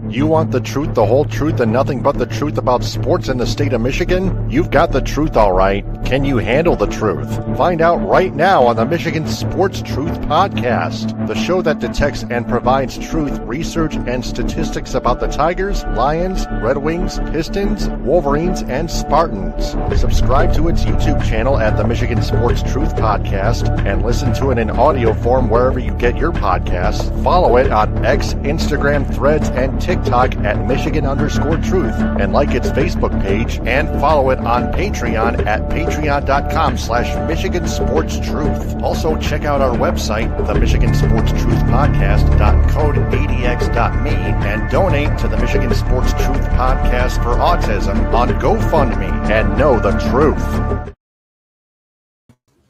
You want the truth, the whole truth, and nothing but the truth about sports in the state of Michigan? You've got the truth, all right. Can you handle the truth? Find out right now on the Michigan Sports Truth Podcast, the show that detects and provides truth, research, and statistics about the Tigers, Lions, Red Wings, Pistons, Wolverines, and Spartans. Subscribe to its YouTube channel at the Michigan Sports Truth Podcast and listen to it in audio form wherever you get your podcasts. Follow it on X, Instagram, Threads, and TikTok at Michigan_Truth, and like its Facebook page, and follow it on Patreon at patreon.com/Michigan Sports Truth. Also, check out our website, the Michigan Sports Truth Podcast.code ADX.me, and donate to the Michigan Sports Truth Podcast for Autism on GoFundMe, and know the truth.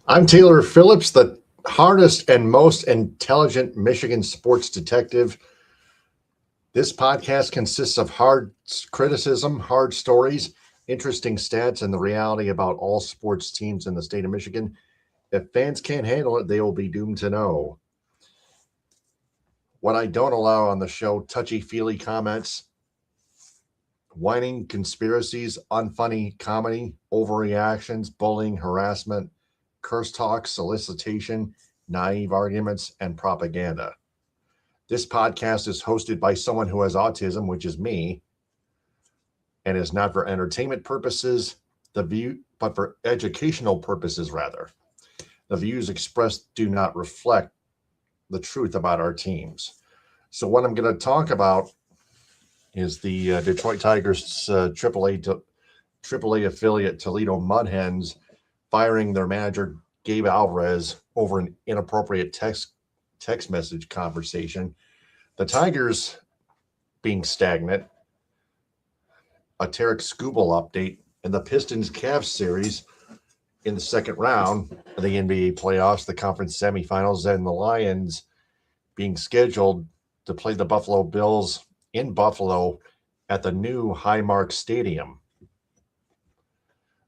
I'm Taylor Phillips, the hardest and most intelligent Michigan sports detective. This podcast consists of hard criticism, hard stories, interesting stats, and the reality about all sports teams in the state of Michigan. If fans can't handle it, they will be doomed to know. What I don't allow on the show: touchy-feely comments, whining conspiracies, unfunny comedy, overreactions, bullying, harassment, curse talk, solicitation, naive arguments, and propaganda. This podcast is hosted by someone who has autism, which is me, and is not for entertainment purposes, but for educational purposes, rather. The views expressed do not reflect the truth about our teams. So what I'm going to talk about is the Detroit Tigers AAA affiliate Toledo Hens firing their manager Gabe Alvarez over an inappropriate text message conversation, the Tigers being stagnant, a Tarek Skubal update, and the Pistons Cavs series in the second round of the NBA playoffs, the conference semifinals, and the Lions being scheduled to play the Buffalo Bills in Buffalo at the new Highmark Stadium.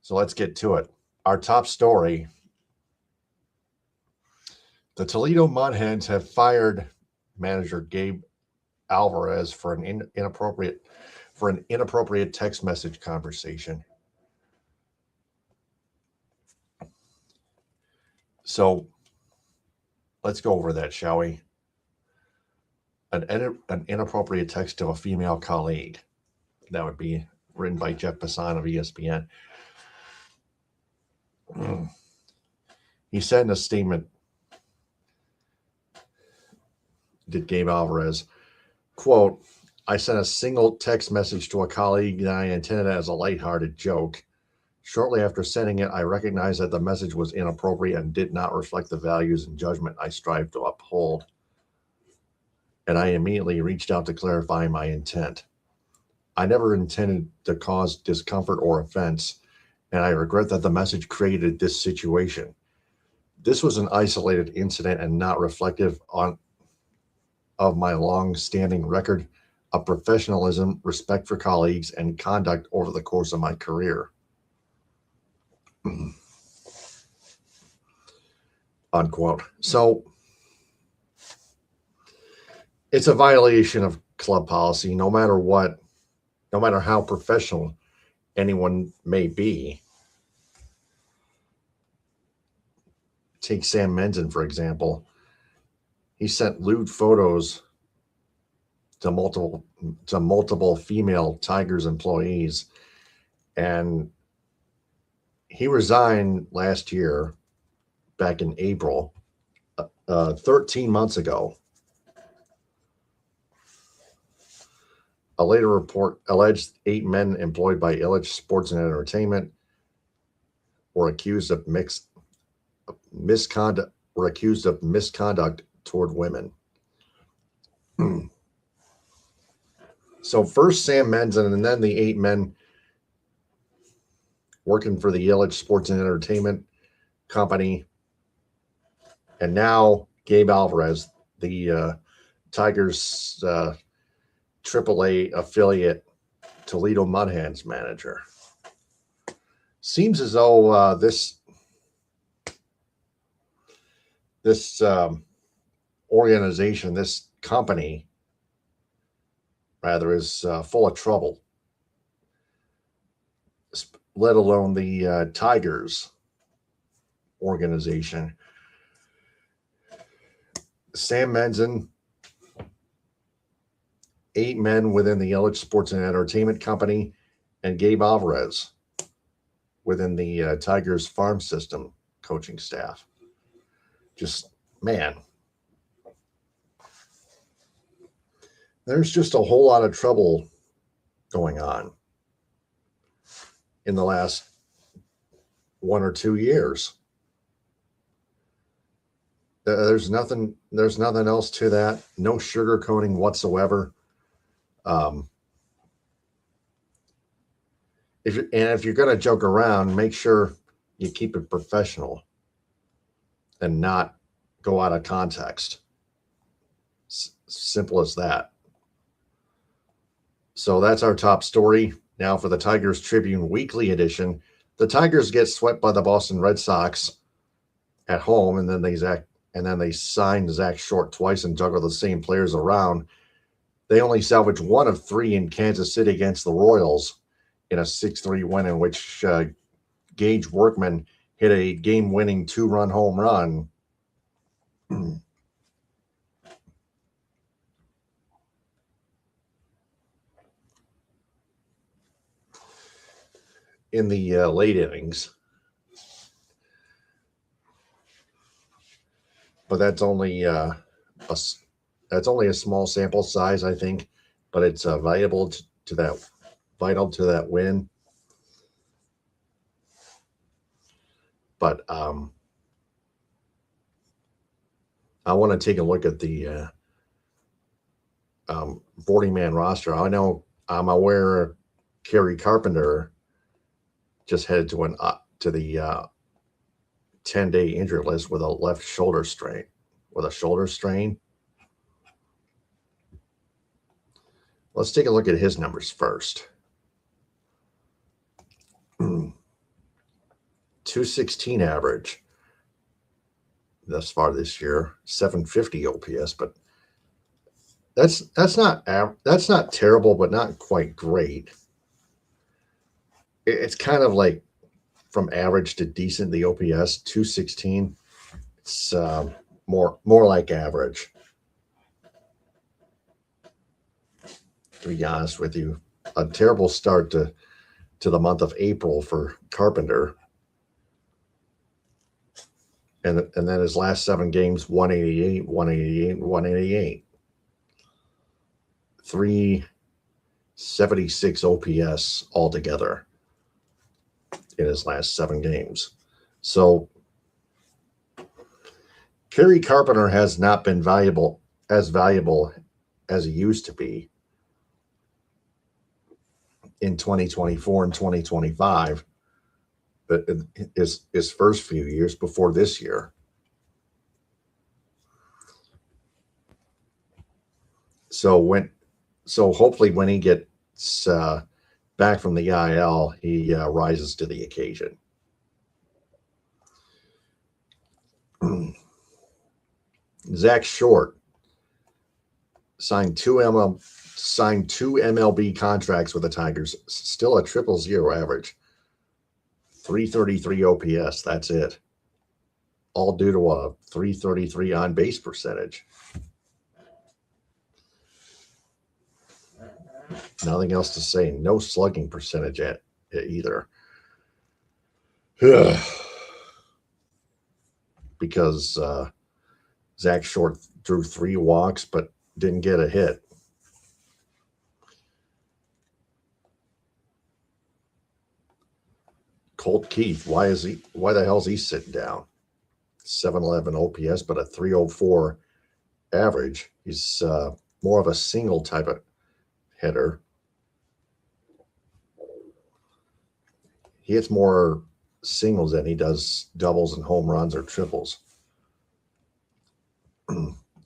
So let's get to it. Our top story: the Toledo Hens have fired manager Gabe Alvarez for an inappropriate text message conversation. So let's go over that, shall we? An inappropriate text to a female colleague. That would be written by Jeff Passan of ESPN. He said in a statement, did Gabe Alvarez, quote, "I sent a single text message to a colleague that I intended as a lighthearted joke. Shortly after sending it, I recognized that the message was inappropriate and did not reflect the values and judgment I strive to uphold. And I immediately reached out to clarify my intent. I never intended to cause discomfort or offense, and I regret that the message created this situation. This was an isolated incident and not reflective of my long-standing record of professionalism, respect for colleagues, and conduct over the course of my career." Unquote. So it's a violation of club policy, no matter how professional anyone may be. Take Sam Menzen, for example. He sent lewd photos to multiple female Tigers employees, and he resigned last year, back in April, 13 months ago. A later report alleged 8 men employed by Illich Sports and Entertainment were accused of misconduct toward women. So first Sam Menzen, and then the 8 men working for the Illich Sports and Entertainment company, and now Gabe Alvarez, the Tigers AAA affiliate Toledo Hens manager. Seems as though this organization, this company, rather, is full of trouble, let alone the Tigers organization. Sam Menzin, 8 men within the Ellich Sports and Entertainment Company, and Gabe Alvarez within the Tigers farm system coaching staff. Just, man, there's just a whole lot of trouble going on in the last 1 or 2 years. There's nothing else to that. No sugarcoating whatsoever. If you're going to joke around, make sure you keep it professional and not go out of context. Simple as that. So that's our top story. Now for the Tigers Tribune Weekly Edition. The Tigers get swept by the Boston Red Sox at home, and then they signed Zach Short twice and juggled the same players around. They only salvaged 1 of 3 in Kansas City against the Royals in a 6-3 win, in which Gage Workman hit a game-winning 2-run home run. In the late innings. But that's only a small sample size, I think. But it's vital to that win. But I want to take a look at the 40-man roster. I'm aware Kerry Carpenter just headed to the 10-day injury list with a left shoulder strain. Let's take a look at his numbers first. 216 average thus far this year, 750 OPS, but that's not terrible, but not quite great. It's kind of like from average to decent, the OPS. 216. It's more like average, to be honest with you. A terrible start to the month of April for Carpenter. And then his last 7 games, 188, 188, 188. 376 OPS altogether in his last 7 games. So Kerry Carpenter has not been valuable as he used to be in 2024 and 2025. But his first few years before this year. So hopefully when he gets back from the IL, he rises to the occasion. Zach Short signed two MLB contracts with the Tigers. Still a 000 average. 333 OPS. That's it. All due to a 333 on base percentage. Nothing else to say. No slugging percentage at either. Because Zach Short drew 3 walks but didn't get a hit. Colt Keith, why the hell is he sitting down? 711 OPS, but a 304 average. He's more of a single type of hitter. He hits more singles than he does doubles and home runs or triples.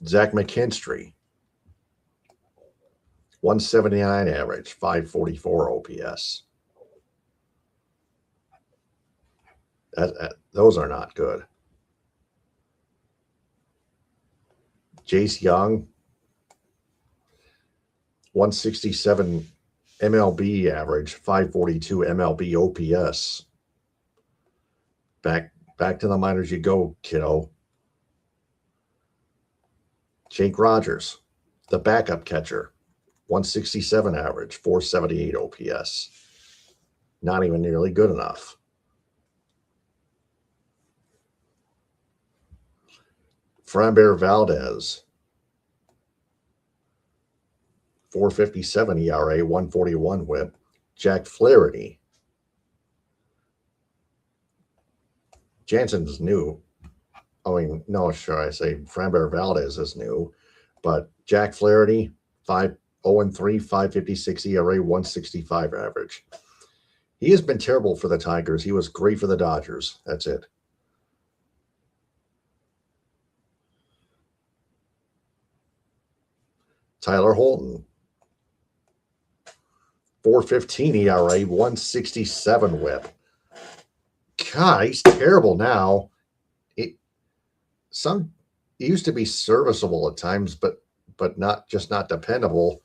Zach McKinstry, 179 average, 544 OPS. Those are not good. Jace Young, 167 MLB average, 542 MLB OPS. Back to the minors you go, kiddo. Jake Rogers, the backup catcher, 167 average, 478 OPS. Not even nearly good enough. Framber Valdez, 457 ERA, 141 whip. Jack Flaherty. Jansen's new. I mean, no, sure, I say Framber Valdez is new, but Jack Flaherty, 5-0-3, 556 ERA, 165 average. He has been terrible for the Tigers. He was great for the Dodgers. That's it. Tyler Holton, 415 ERA, 167 whip. God, he's terrible now. He used to be serviceable at times, but not dependable.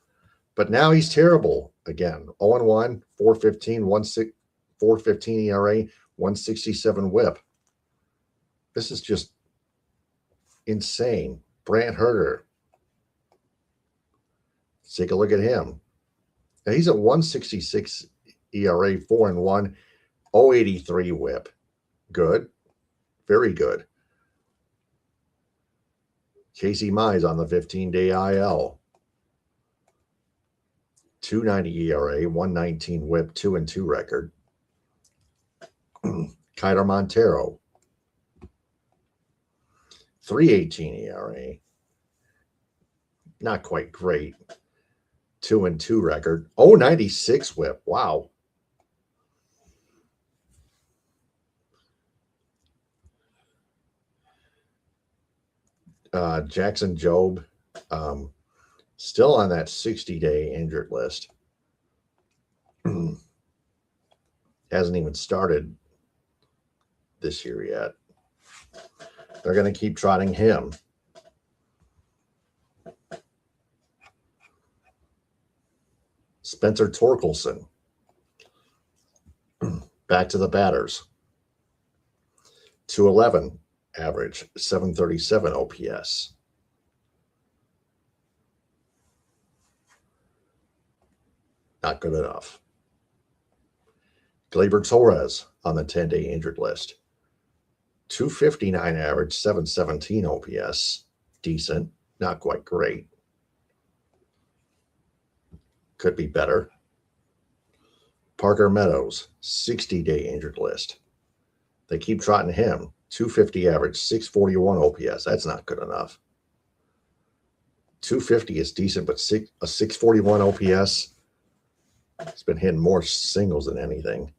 But now he's terrible again. 0-1, 415 ERA, 167 whip. This is just insane. Brant Herter. Let's take a look at him. Now he's at 166 ERA, 4-1, 083 whip. Good. Very good. Casey Mize on the 15-day IL. 290 ERA, 119 whip, 2-2 record. Kyler Montero. 318 ERA. Not quite great. 2-2 record. 096 whip. Wow. Jackson Jobe, still on that 60-day injured list. Hasn't even started this year yet. They're going to keep trotting him. Spencer Torkelson. Back to the batters. 211 average, 737 OPS. Not good enough. Gleyber Torres on the 10-day injured list. 259 average, 717 OPS. Decent, not quite great. Could be better. Parker Meadows, 60-day injured list. They keep trotting him. 250 average, 641 OPS. That's not good enough. 250 is decent, but a 641 OPS, it's been hitting more singles than anything.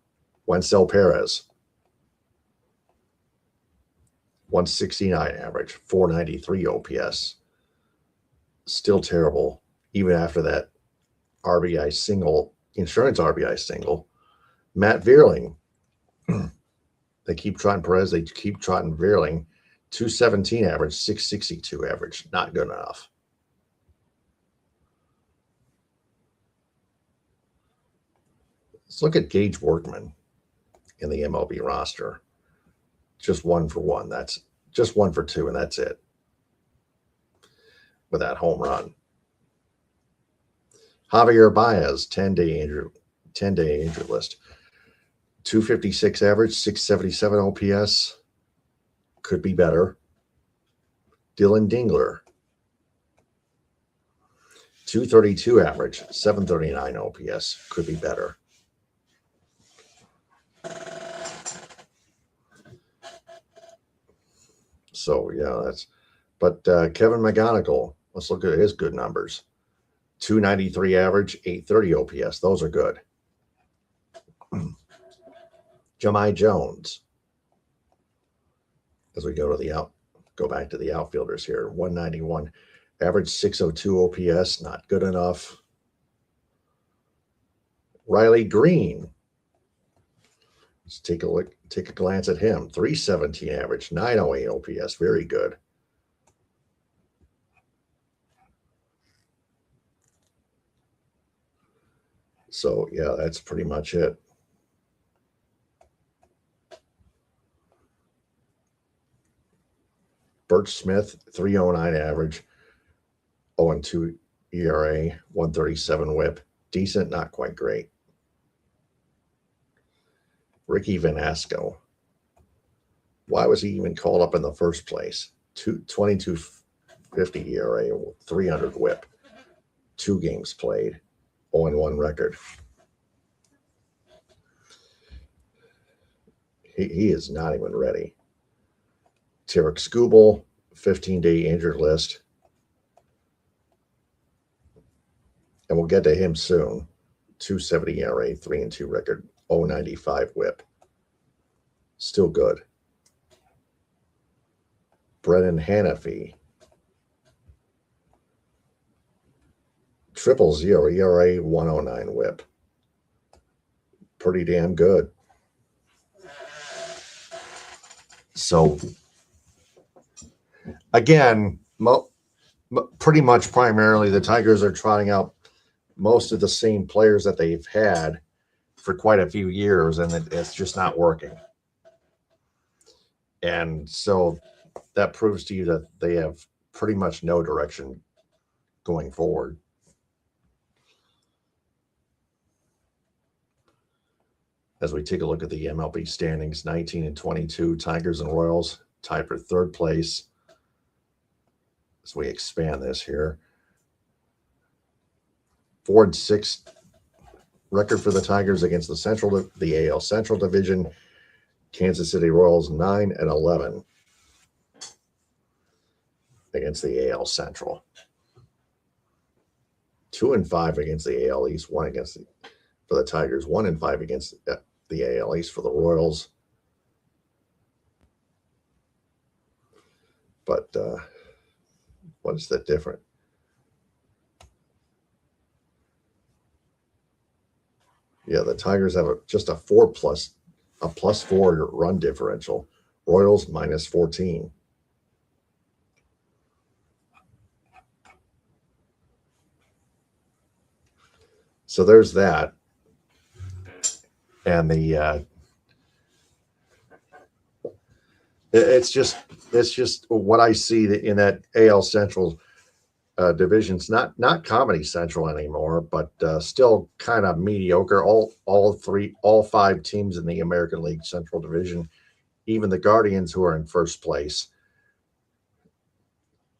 Wencel Perez, 169 average, 493 OPS. Still terrible, even after that RBI single, insurance RBI single. Matt Vierling. They keep trotting Perez. They keep trotting Vierling. 217 average, 662 average. Not good enough. Let's look at Gage Workman in the MLB roster. Just 1 for 1. That's just 1 for 2, and that's it. With that home run. Javier Baez, 10-day injured list. 256 average, 677 OPS. Could be better. Dylan Dingler. 232 average, 739 OPS. Could be better. So, yeah, that's... But Kevin McGonigal, let's look at his good numbers. 293 average, 830 OPS. Those are good. Jahmai Jones. As we go back to the outfielders here. 191 average, 602 OPS. Not good enough. Riley Green. Let's take a glance at him. 317 average, 908 OPS. Very good. So, yeah, that's pretty much it. Birch Smith, 309 average, 0-2 ERA, 137 whip. Decent, not quite great. Ricky Vanasco. Why was he even called up in the first place? 22.50 ERA, 300 whip. 2 games played, 0-1 record. He is not even ready. Tarek Skubal, 15-day injured list. And we'll get to him soon. 270 ERA, 3-2 record, 0.95 whip. Still good. Brennan Hanafy. 000 ERA, 109 whip. Pretty damn good. So, again, pretty much primarily the Tigers are trotting out most of the same players that they've had for quite a few years, and it's just not working. And so that proves to you that they have pretty much no direction going forward. As we take a look at the MLB standings, 19-22, Tigers and Royals tied for third place. As we expand this here, 4-6 record for the Tigers against the AL Central Division. Kansas City Royals 9-11 against the AL Central. 2-5 against the AL East. 1 against for the Tigers. 1-5 against the AL East for the Royals. But what is that different? Yeah, the Tigers have just a +4 run differential. Royals -14. So there's that. And it's just what I see that in that AL Central division's not Comedy Central anymore, but still kind of mediocre. All 5 teams in the American League Central Division, even the Guardians, who are in first place,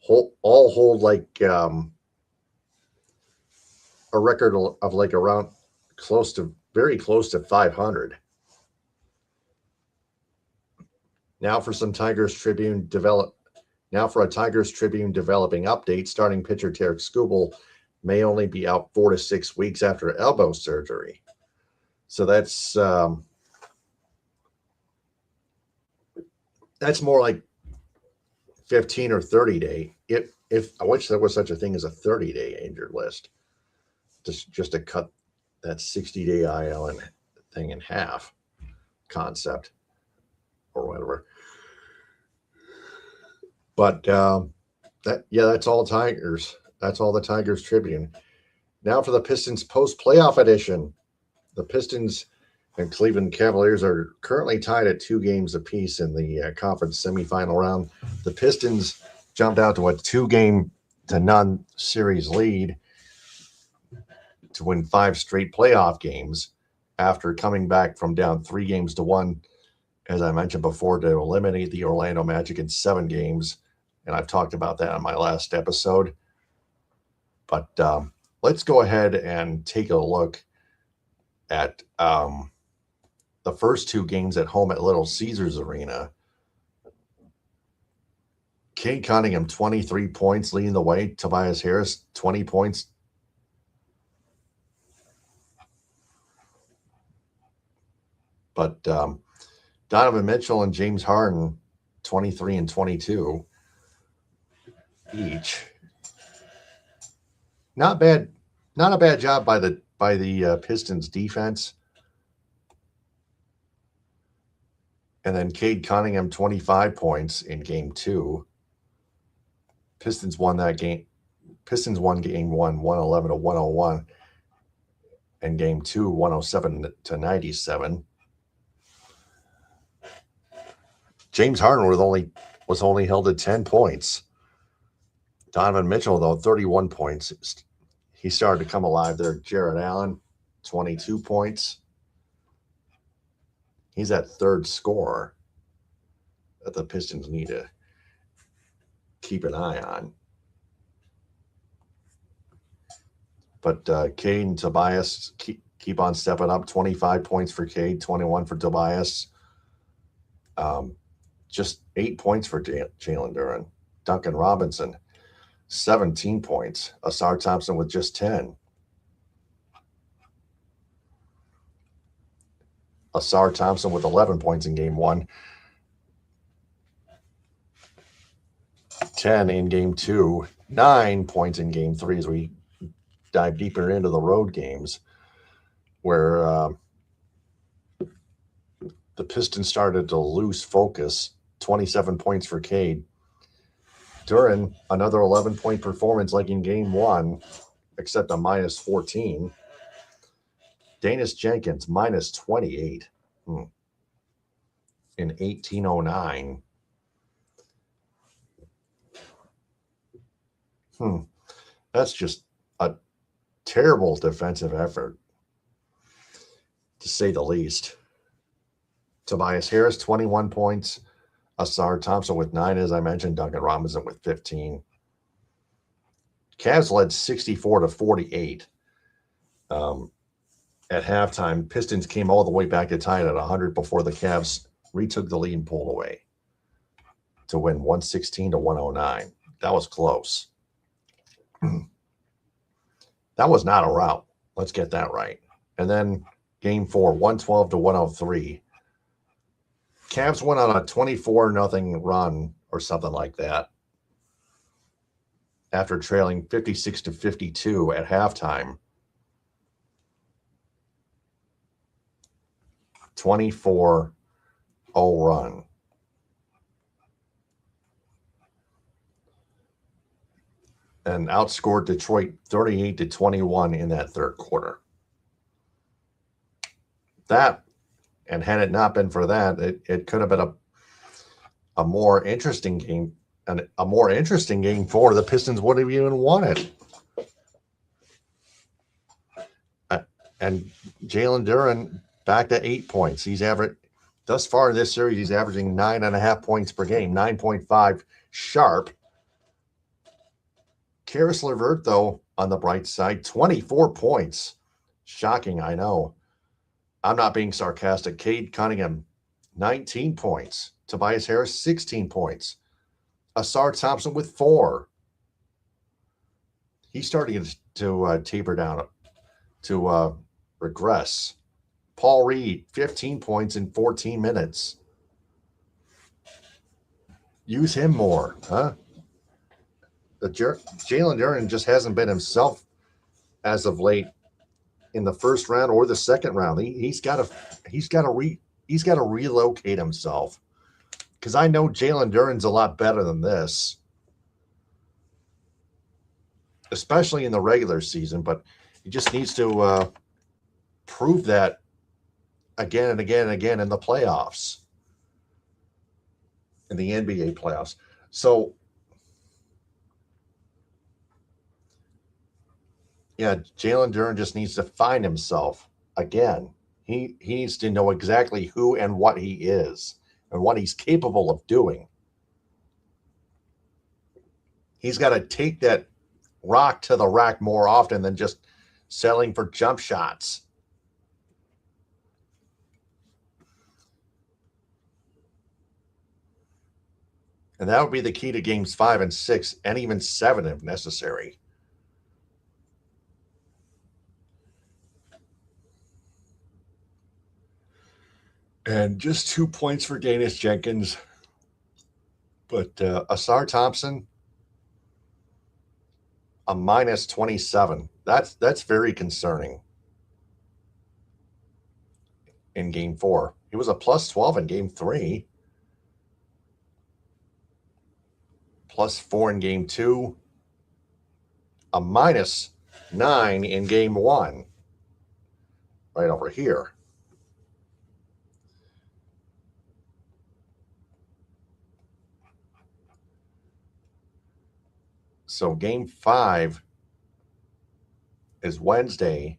hold like a record of like around very close to 500. Now for a Tigers Tribune developing update. Starting pitcher Tarek Skubal may only be out 4 to 6 weeks after elbow surgery. So that's more like 15 or 30 day. If I wish there was such a thing as a 30-day injured list, just to cut that 60-day IL thing in half concept or whatever. But that's all Tigers. That's all the Tigers Tribune. Now for the Pistons post-playoff edition. The Pistons and Cleveland Cavaliers are currently tied at 2 games apiece in the conference semifinal round. The Pistons jumped out to a 2-0 series lead to win 5 straight playoff games after coming back from down 3-1, as I mentioned before, to eliminate the Orlando Magic in 7 games. And I've talked about that on my last episode. But let's go ahead and take a look at the first 2 games at home at Little Caesars Arena. Cade Cunningham, 23 points, leading the way. Tobias Harris, 20 points. But Donovan Mitchell and James Harden, 23 and 22 each. Not bad. Not a bad job by the Pistons defense. And then Cade Cunningham, 25 points in game 2. Pistons won that game. Pistons won game 1, 111-101. in game 2, 107 to 97. James Harden was only held at 10 points. Donovan Mitchell, though, 31 points. He started to come alive there. Jared Allen, 22 points. He's that third scorer that the Pistons need to keep an eye on. But Cade and Tobias keep on stepping up. 25 points for Cade, 21 for Tobias. Just 8 points for Jalen Duren. Duncan Robinson, 17 points. Asar Thompson with just 10. Asar Thompson with 11 points in game 1. 10 in game 2. 9 points in game 3 as we dive deeper into the road games where the Pistons started to lose focus. 27 points for Cade. Duren, another 11-point performance like in game 1, except a minus 14. Danis Jenkins, minus 28 in 1809. That's just a terrible defensive effort, to say the least. Tobias Harris, 21 points. Asar Thompson with 9, as I mentioned. Duncan Robinson with 15. Cavs led 64 to 48. At halftime, Pistons came all the way back to tie it at 100 before the Cavs retook the lead and pulled away to win 116 to 109. That was close. That was not a rout. Let's get that right. And then game 4, 112 to 103. Cavs went on a 24-0 run or something like that after trailing 56 to 52 at halftime. 24-0 run. And outscored Detroit 38 to 21 in that third quarter. That, and had it not been for that, it could have been a more interesting game. And a more interesting game for the Pistons would have even won it. And Jalen Duren back to 8 points. Thus far in this series, he's averaging 9.5 points per game, 9.5 sharp. Karis LeVert, though, on the bright side, 24 points. Shocking, I know. I'm not being sarcastic. Cade Cunningham, 19 points. Tobias Harris, 16 points. Asar Thompson with 4. He's starting to taper down, to regress. Paul Reed, 15 points in 14 minutes. Use him more, huh? Jalen Duren just hasn't been himself as of late in the first round or the second round. He's got to relocate himself, because I know Jalen Duren's a lot better than this, especially in the regular season. But he just needs to prove that again and again and again in the playoffs, in the NBA playoffs. So, yeah, Jalen Duren just needs to find himself again. He needs to know exactly who and what he is and what he's capable of doing. He's got to take that rock to the rack more often than just settling for jump shots. And that would be the key to games 5 and 6 and even 7 if necessary. And just 2 points for Danis Jenkins. But Asar Thompson, a minus 27. That's very concerning in game 4. He was a plus 12 in game 3. Plus 4 in game 2. A minus 9 in game 1. right over here. So game 5 is Wednesday,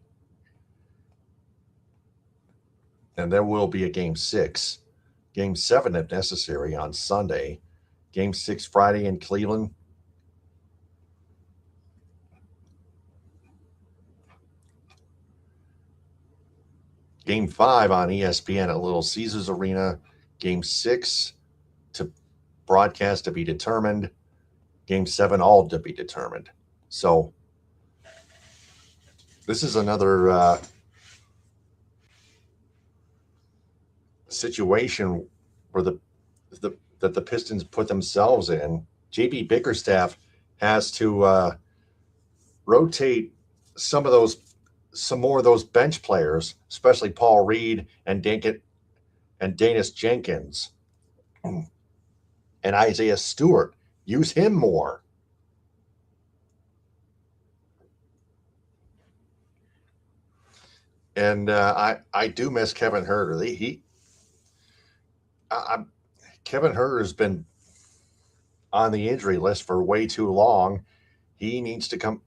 and there will be a game 6. Game 7, if necessary, on Sunday. Game 6 Friday in Cleveland. Game 5 on ESPN at Little Caesars Arena. Game 6 to broadcast to be determined. Game 7 all to be determined. So this is another situation where the Pistons put themselves in. JB Bickerstaff has to rotate some more of those bench players, especially Paul Reed and Danis Jenkins and Isaiah Stewart. Use him more. And I do miss Kevin Huerter. Kevin Huerter has been on the injury list for way too long. He needs to come.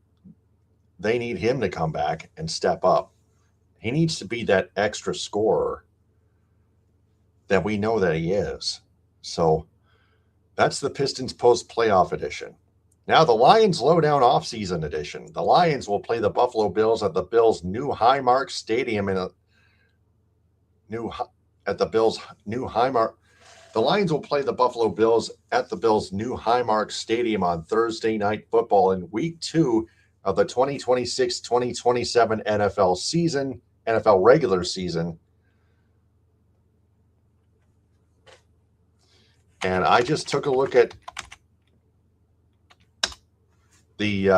They need him to come back and step up. He needs to be that extra scorer that we know that he is. So that's the Pistons post-playoff edition. Now the Lions lowdown offseason edition. The Lions will play the Buffalo Bills at the Bills' new Highmark Stadium The Lions will play the Buffalo Bills at the Bills' new Highmark Stadium on Thursday Night Football in Week 2 of the 2026-2027 NFL regular season. And I just took a look at the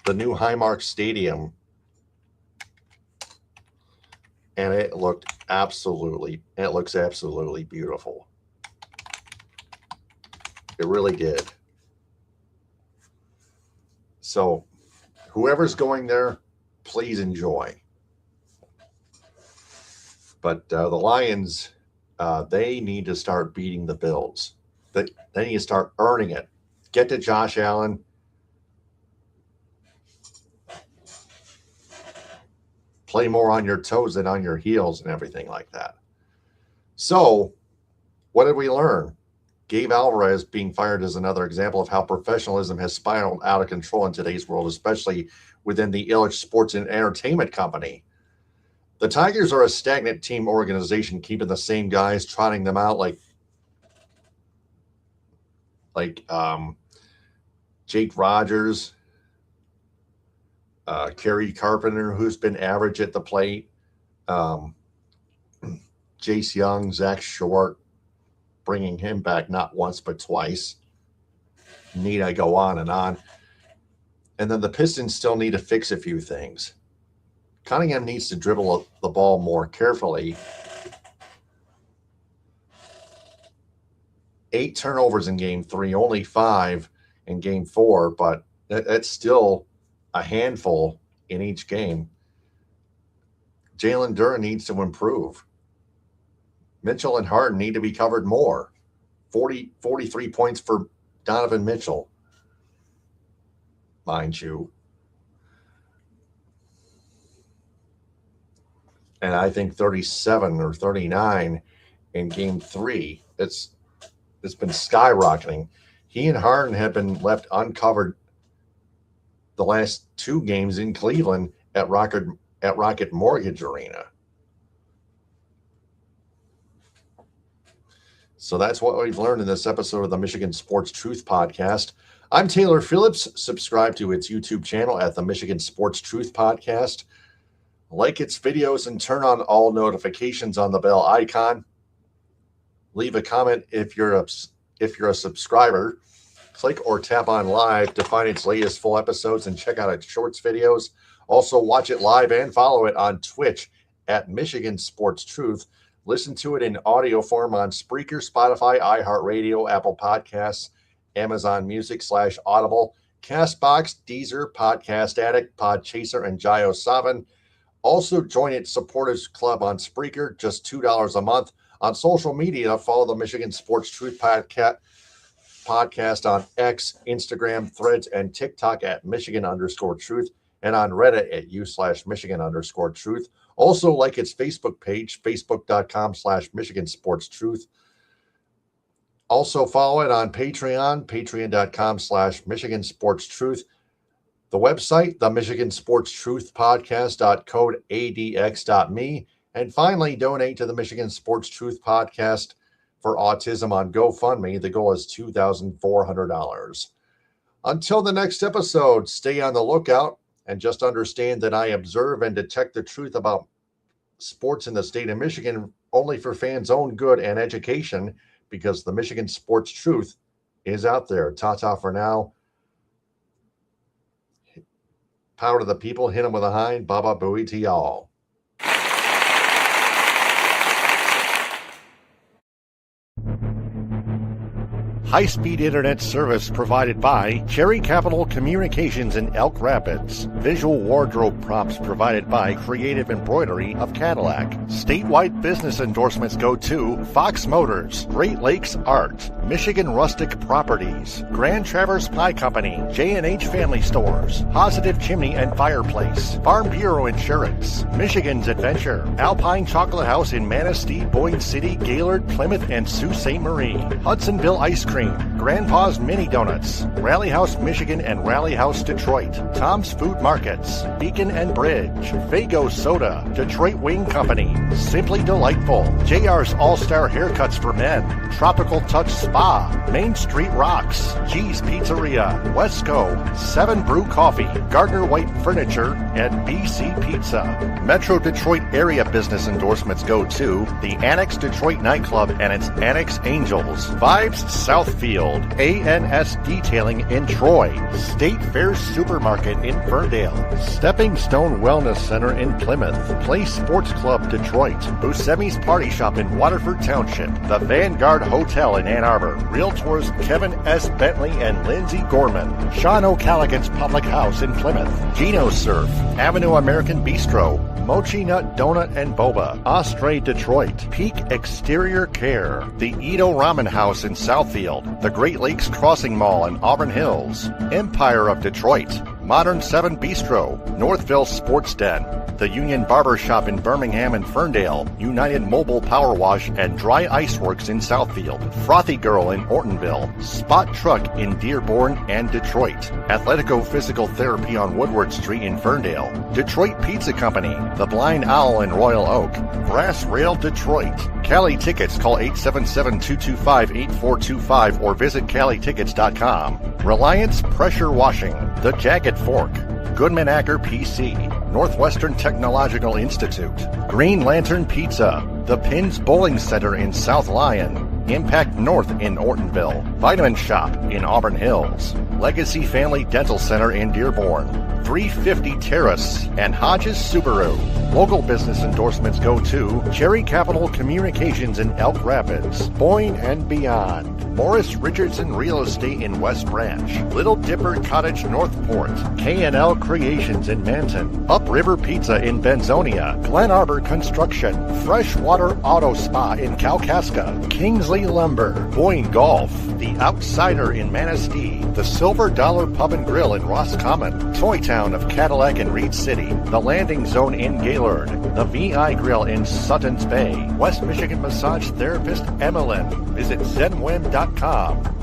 new Highmark Stadium, and it looks absolutely beautiful. It really did. So whoever's going there, please enjoy. But the Lions, they need to start beating the Bills. They need to start earning it. Get to Josh Allen. Play more on your toes than on your heels and everything like that. So what did we learn? Gabe Alvarez being fired is another example of how professionalism has spiraled out of control in today's world, especially within the Illich Sports and Entertainment Company. The Tigers are a stagnant team organization, keeping the same guys, trotting them out like Jake Rogers, Kerry Carpenter, who's been average at the plate, Jace Young, Zach Short, bringing him back not once but twice. Need I go on and on? And then the Pistons still need to fix a few things. Cunningham needs to dribble the ball more carefully. 8 turnovers in Game 3, only 5 in Game 4, but that's still a handful in each game. Jalen Duren needs to improve. Mitchell and Harden need to be covered more. 43 points for Donovan Mitchell, mind you. And I think 37 or 39 in Game 3. It's been skyrocketing. He and Harden have been left uncovered the last 2 games in Cleveland at Rocket Mortgage Arena. So that's what we've learned in this episode of the Michigan Sports Truth Podcast. I'm Taylor Phillips. Subscribe to its YouTube channel at the Michigan Sports Truth Podcast. Like its videos and turn on all notifications on the bell icon. Leave a comment if you're a subscriber. Click or tap on live to find its latest full episodes and check out its shorts videos. Also watch it live and follow it on Twitch at Michigan Sports Truth. Listen to it in audio form on Spreaker, Spotify, iHeartRadio, Apple Podcasts, Amazon Music / Audible, CastBox, Deezer, Podcast Addict, Podchaser, and Gio7. Also join its supporters club on Spreaker, just $2 a month. On social media, follow the Michigan Sports Truth podcast on X, Instagram, Threads, and TikTok at Michigan_Truth, and on Reddit at u/Michigan_Truth. Also like its Facebook page, facebook.com/Michigan Sports Truth. Also follow it on Patreon, patreon.com/Michigan Sports Truth. The website, the Michigan Sports Truth Podcast.code ADX.me. And finally, donate to the Michigan Sports Truth Podcast for Autism on GoFundMe. The goal is $2,400. Until the next episode, stay on the lookout and just understand that I observe and detect the truth about sports in the state of Michigan only for fans' own good and education, because the Michigan Sports Truth is out there. Ta-ta for now. Power to the people. Hit them with a hind. Baba Booey to y'all. High-speed internet service provided by Cherry Capital Communications in Elk Rapids. Visual wardrobe props provided by Creative Embroidery of Cadillac. Statewide business endorsements go to Fox Motors, Great Lakes Art, Michigan Rustic Properties, Grand Traverse Pie Company, J&H Family Stores, Positive Chimney and Fireplace, Farm Bureau Insurance, Michigan's Adventure, Alpine Chocolate House in Manistee, Boyne City, Gaylord, Plymouth, and Sault Ste. Marie, Hudsonville Ice Cream, Grandpa's Mini Donuts, Rally House Michigan and Rally House Detroit, Tom's Food Markets, Beacon and Bridge, Fago Soda, Detroit Wing Company, Simply Delightful, JR's All-Star Haircuts for Men, Tropical Touch Spa, Main Street Rocks, G's Pizzeria, Wesco, 7 Brew Coffee, Gardner White Furniture, and BC Pizza. Metro Detroit area business endorsements go to the Annex Detroit Nightclub and its Annex Angels, Vibes Southfield, ANS Detailing in Troy, State Fair Supermarket in Ferndale, Stepping Stone Wellness Center in Plymouth, Play Sports Club Detroit, Buscemi's Party Shop in Waterford Township, the Vanguard Hotel in Ann Arbor, Realtors Kevin S. Bentley and Lindsay Gorman, Sean O'Callaghan's Public House in Plymouth, Gino Surf, Avenue American Bistro, Mochi Nut Donut and Boba, Osprey Detroit, Peak Exterior Care, the Edo Ramen House in Southfield, the Great Lakes Crossing Mall in Auburn Hills, Empire of Detroit, Modern 7 Bistro, Northville Sports Den, the Union Barber Shop in Birmingham and Ferndale, United Mobile Power Wash and Dry Ice Works in Southfield, Frothy Girl in Ortonville, Spot Truck in Dearborn and Detroit, Athletico Physical Therapy on Woodward Street in Ferndale, Detroit Pizza Company, The Blind Owl in Royal Oak, Brass Rail Detroit. Cali Tickets, call 877-225-8425 or visit CaliTickets.com. Reliance Pressure Washing, The Jagged Fork, Goodman Acker PC, Northwestern Technological Institute, Green Lantern Pizza, The Pins Bowling Center in South Lyon, Impact North in Ortonville, Vitamin Shop in Auburn Hills, Legacy Family Dental Center in Dearborn, 350 Terrace, and Hodges Subaru. Local business endorsements go to Cherry Capital Communications in Elk Rapids, Boyne and beyond, Morris Richardson Real Estate in West Branch, Little Dipper Cottage Northport, K&L Creations in Manton, Upriver Pizza in Benzonia, Glen Arbor Construction, Freshwater Auto Spa in Kalkaska, Kingsley Lumber, Boyne Golf, The Outsider in Manistee, the Silver Dollar Pub and Grill in Roscommon, Toy Town of Cadillac and Reed City, the Landing Zone in Gaylord, the VI Grill in Suttons Bay, West Michigan Massage Therapist Emmeline. Visit zenwim.com.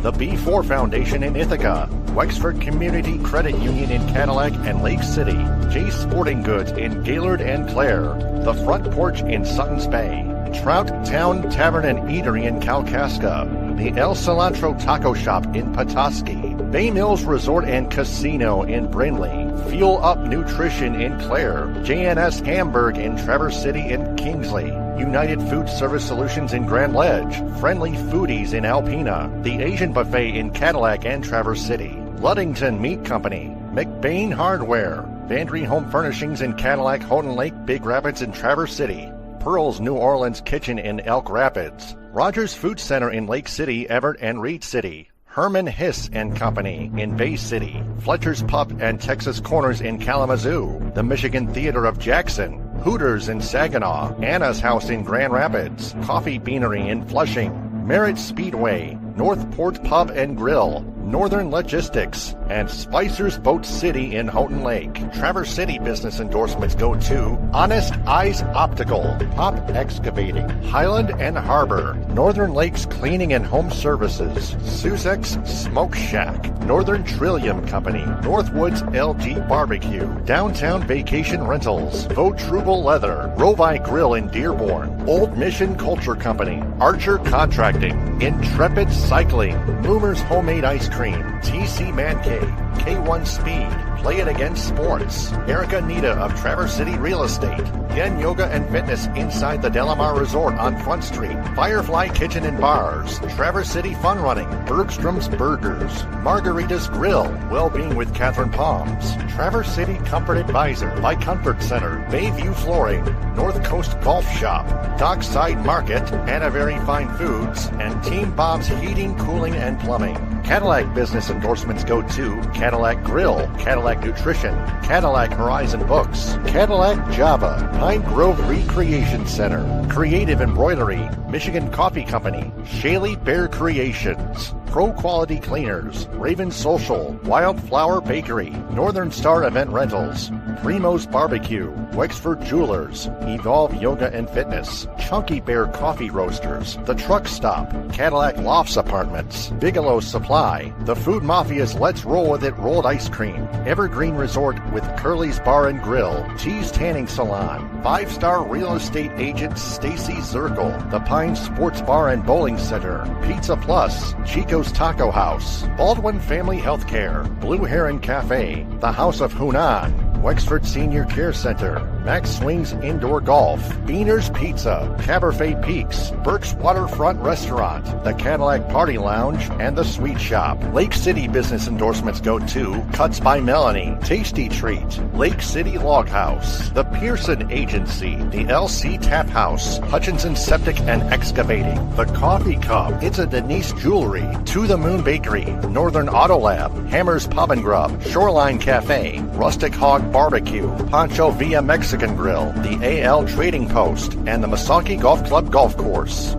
The B4 Foundation in Ithaca, Wexford Community Credit Union in Cadillac and Lake City, J Sporting Goods in Gaylord and Clare, the Front Porch in Suttons Bay, Trout Town Tavern and Eatery in Kalkaska, the El Cilantro Taco Shop in Petoskey, Bay Mills Resort and Casino in Brindley, Fuel Up Nutrition in Clare, JNS Hamburg in Traverse City and Kingsley, United Food Service Solutions in Grand Ledge, Friendly Foodies in Alpena, the Asian Buffet in Cadillac and Traverse City, Luddington Meat Company, McBain Hardware, Vandry Home Furnishings in Cadillac, Houghton Lake, Big Rapids, and Traverse City, Pearl's New Orleans Kitchen in Elk Rapids, Rogers Food Center in Lake City, Everett, and Reed City, Herman Hiss and Company in Bay City, Fletcher's Pub and Texas Corners in Kalamazoo, the Michigan Theater of Jackson, Hooters in Saginaw, Anna's House in Grand Rapids, Coffee Beanery in Flushing, Merritt Speedway, Northport Pub and Grill, Northern Logistics, and Spicer's Boat City in Houghton Lake. Traverse City business endorsements go to Honest Eyes Optical, Pop Excavating, Highland and Harbor, Northern Lakes Cleaning and Home Services, Suzek's Smoke Shack, Northern Trillium Company, Northwoods LG Barbecue, Downtown Vacation Rentals, Vautrubel Leather, Rovi Grill in Dearborn, Old Mission Culture Company, Archer Contracting, Intrepid Cycling, Moomer's Homemade Ice Cream, TC Man Cave, K1 Speed, Play It Again Sports, Erica Nita of Traverse City Real Estate, Yen Yoga and Fitness inside the Delamar Resort on Front Street, Firefly Kitchen and Bars, Traverse City Fun Running, Bergstrom's Burgers, Margarita's Grill, Wellbeing with Catherine Palms, Traverse City Comfort Advisor by Comfort Center, Bayview Flooring, North Coast Golf Shop, Dockside Market, Anna Very Fine Foods, and Team Bob's Heating, Cooling, and Plumbing. Cadillac business endorsements go to Cadillac Grill, Cadillac Nutrition, Cadillac Horizon Books, Cadillac Java, Pine Grove Recreation Center, Creative Embroidery, Michigan Coffee Company, Shaley Bear Creations, Pro Quality Cleaners, Raven Social, Wildflower Bakery, Northern Star Event Rentals, Primo's Barbecue, Wexford Jewelers, Evolve Yoga and Fitness, Chunky Bear Coffee Roasters, The Truck Stop, Cadillac Lofts Apartments, Bigelow Supply, The Food Mafia's Let's Roll With It Rolled Ice Cream, Evergreen Resort with Curly's Bar and Grill, Cheese Tanning Salon, 5-star real estate agent Stacy Zirkle, The Pine Sports Bar and Bowling Center, Pizza Plus, Chico's Taco House, Baldwin Family Healthcare, Blue Heron Cafe, The House of Hunan, Wexford Senior Care Center, Max Swings Indoor Golf, Beaner's Pizza, Cabernet Peaks, Burke's Waterfront Restaurant, the Cadillac Party Lounge, and the Sweet Shop. Lake City business endorsements go to Cuts by Melanie, Tasty Treat, Lake City Log House, the Pearson Agency, the LC Tap House, Hutchinson Septic and Excavating, the Coffee Cup, It's a Denise Jewelry, To the Moon Bakery, Northern Auto Lab, Hammer's Pub and Grub, Shoreline Cafe, Rustic Hog Barbecue, Pancho Villa Mexican Grill, the AL Trading Post, and the Misaki Golf Club Golf Course.